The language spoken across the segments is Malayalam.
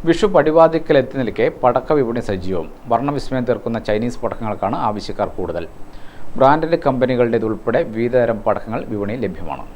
വിഷു പടിവാതിക്കൽ എത്തി നിൽക്കെ പടക്ക വിപണി സജീവം. വർണ്ണവിസ്മയം തീർക്കുന്ന ചൈനീസ് പടക്കങ്ങൾക്കാണ് ആവശ്യക്കാർ കൂടുതൽ. ബ്രാൻഡഡ് കമ്പനികളുടേതുൾപ്പെടെ വിവിധതരം പടക്കങ്ങൾ വിപണിയിൽ ലഭ്യമാണ്.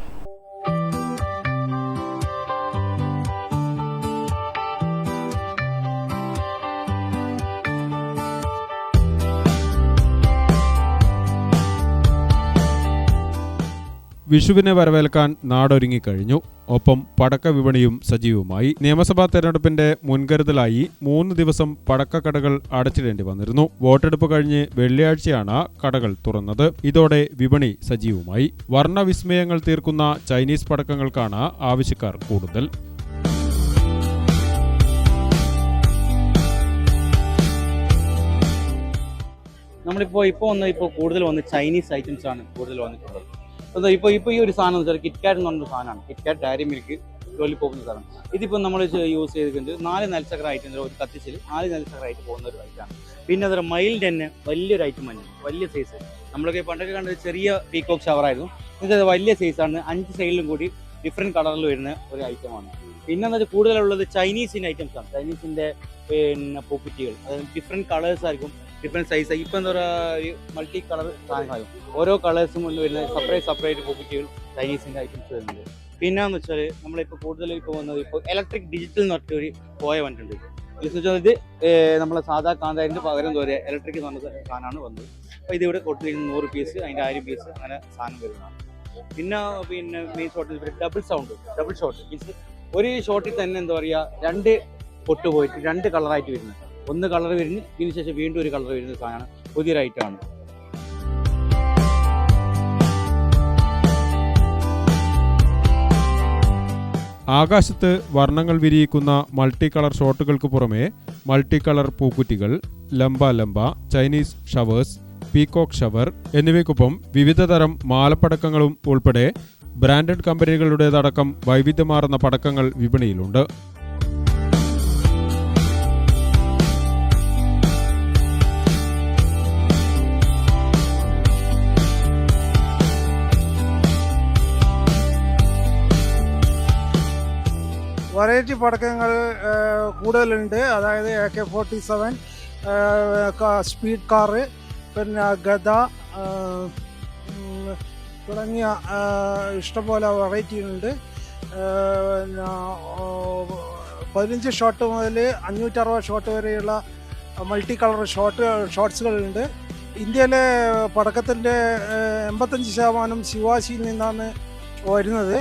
വിഷുവിനെ വരവേൽക്കാൻ നാടൊരുങ്ങിക്കഴിഞ്ഞു. ഒപ്പം പടക്ക വിപണിയും സജീവമായി. നിയമസഭാ തെരഞ്ഞെടുപ്പിന്റെ മുൻകരുതലായി 3 ദിവസം പടക്കക്കടകൾ അടച്ചിടേണ്ടി വന്നിരുന്നു. വോട്ടെടുപ്പ് കഴിഞ്ഞ് വെള്ളിയാഴ്ചയാണ് കടകൾ തുറന്നത്. ഇതോടെ വിപണി സജീവമായി. വർണ്ണവിസ്മയങ്ങൾ തീർക്കുന്ന ചൈനീസ് പടക്കങ്ങൾക്കാണ് ആവശ്യക്കാർ കൂടുതൽ. നമ്മളിപ്പോൾ കൂടുതൽ വന്ന് ചൈനീസ് ഐറ്റംസ് ആണ് കൂടുതൽ വന്നിട്ടുള്ളത്. ഇപ്പോൾ ഈ ഒരു സാധനം എന്ന് വെച്ചാൽ കിറ്റ്കാറ്റ് എന്ന് പറഞ്ഞൊരു സാധനമാണ്. കിറ്റ്കാറ്റ്, ഡയറി മിൽക്ക്, ലോലിപോപ്പ് എന്ന സാധനം. ഇതിപ്പോൾ നമ്മൾ യൂസ് ചെയ്തിട്ടുണ്ട് 4 നെൽച്ചക്കര ഐറ്റം, ഒരു കത്തിച്ചിൽ 4 നെൽച്ചക്കര ആയിട്ട് പോകുന്ന ഒരു ഐറ്റമാണ്. പിന്നെ അതൊരു മൈൽഡ് തന്നെ വലിയൊരു ഐറ്റം തന്നെ, വലിയ സൈസ്. നമ്മളൊക്കെ പണ്ടൊക്കെ കണ്ടത് ചെറിയ പീകോക്ക് ഷവറായിരുന്നു. ഇത് വലിയ സൈസാണ്. 5 സൈഡിലും കൂടി ഡിഫറെൻറ്റ് കളറിൽ വരുന്ന ഒരു ഐറ്റമാണ്. പിന്നെ എന്താ വെച്ചാൽ കൂടുതലുള്ളത് ചൈനീസിൻ്റെ ഐറ്റംസ് ആണ്. ചൈനീസിൻ്റെ പിന്നെ പോക്കറ്റുകൾ, അതായത് ഡിഫറെൻറ്റ് കളേഴ്സ് ആയിരിക്കും, ഡിഫറെൻറ്റ് സൈസ്. ഇപ്പം എന്താ പറയുക, മൾട്ടി കളർ സാധനങ്ങളാകും. ഓരോ കളേഴ്സും വരുന്ന സെപ്പറേറ്റ് പോക്കറ്റുകൾ ചൈനീസിൻ്റെ ഐറ്റംസ് വരുന്നുണ്ട്. പിന്നെയെന്ന് വെച്ചാൽ നമ്മളിപ്പോൾ കൂടുതലും ഇപ്പോൾ വന്നത് ഇലക്ട്രിക് ഡിജിറ്റൽ എന്ന് പറഞ്ഞൊരു പോയ വന്നിട്ടുണ്ട്. എന്ന് വെച്ചാൽ ഇത് നമ്മളെ സാധാ കാന്താരിൻ്റെ പകരം എന്താ പറയുക, ഇലക്ട്രിക് എന്ന് പറഞ്ഞ സാധനമാണ് വന്നത്. അപ്പോൾ ഇതിവിടെ കൊടുത്തിരിക്കുന്ന 100 പീസ്, അതിൻ്റെ 1000 പീസ് അങ്ങനെ സാധനം വരുന്നതാണ്. പിന്നെ മെയിൻ ഷോട്ടിൽ ഡബിൾ ഷോട്ട് മീൻസ് ഒരു ഷോട്ടിൽ തന്നെ എന്താ പറയുക, 2 പൊട്ട് പോയിട്ട് 2 കളറായിട്ട് വരുന്നത്. ഒന്ന് കളർ വരുന്നു, ഇതിന് ശേഷം വീണ്ടും ഒരു കളർ വരുന്ന സാധനമാണ്. പുതിയൊരു ഐറ്റമാണ്. ആകാശത്ത് വർണ്ണങ്ങൾ വിരിയിക്കുന്ന മൾട്ടി കളർ ഷോട്ടുകൾക്ക് പുറമെ മൾട്ടി കളർ പൂക്കുറ്റികൾ, ലംബ, ചൈനീസ് ഷവേഴ്സ്, പീകോക്ക് ഷവർ എന്നിവയ്ക്കൊപ്പം വിവിധതരം മാലപ്പടക്കങ്ങളും ഉൾപ്പെടെ ബ്രാൻഡഡ് കമ്പനികളുടേതടക്കം വൈവിധ്യമാർന്ന പടക്കങ്ങൾ വിപണിയിലുണ്ട്. വെറൈറ്റി പടക്കങ്ങൾ കൂടുതലുണ്ട്. അതായത് AK-47, സ്പീഡ് കാറ്, പിന്നെ ഗദ തുടങ്ങിയ ഇഷ്ടംപോലെ വെറൈറ്റി ഉണ്ട്. 15 ഷോട്ട് മുതൽ 560 ഷോട്ട് വരെയുള്ള മൾട്ടി കളർ ഷോട്ട്സുകളുണ്ട്. ഇന്ത്യയിലെ പടക്കത്തിൻ്റെ 85% ശിവാശിയിൽ നിന്നാണ് വരുന്നത്.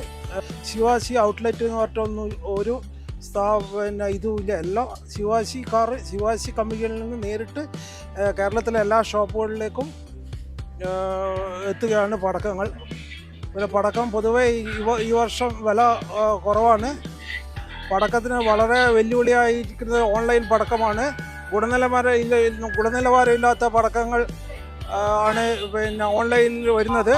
ശിവാശി ഔട്ട്ലെറ്റ് എന്ന് പറഞ്ഞിട്ടൊന്നും ഒരു പിന്നെ ഇതുമില്ല. എല്ലാം ശിവാശി കമ്പനികളിൽ നിന്ന് നേരിട്ട് കേരളത്തിലെ എല്ലാ ഷോപ്പുകളിലേക്കും എത്തുകയാണ് പടക്കങ്ങൾ. പിന്നെ പടക്കം പൊതുവേ ഈ വർഷം വില കുറവാണ്. പടക്കത്തിന് വളരെ വെല്ലുവിളിയായിരിക്കുന്നത് ഓൺലൈൻ പടക്കമാണ്. ഗുണനിലവാരമില്ലാത്ത പടക്കങ്ങൾ ആണ് പിന്നെ ഓൺലൈനിൽ വരുന്നത്.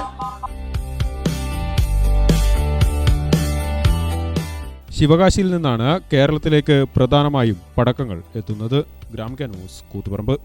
ശിവകാശിയിൽ നിന്നാണ് കേരളത്തിലേക്ക് പ്രധാനമായും പടക്കങ്ങൾ എത്തുന്നത്. ഗ്രാമിക ന്യൂസ്, കൂത്തുപറമ്പ്.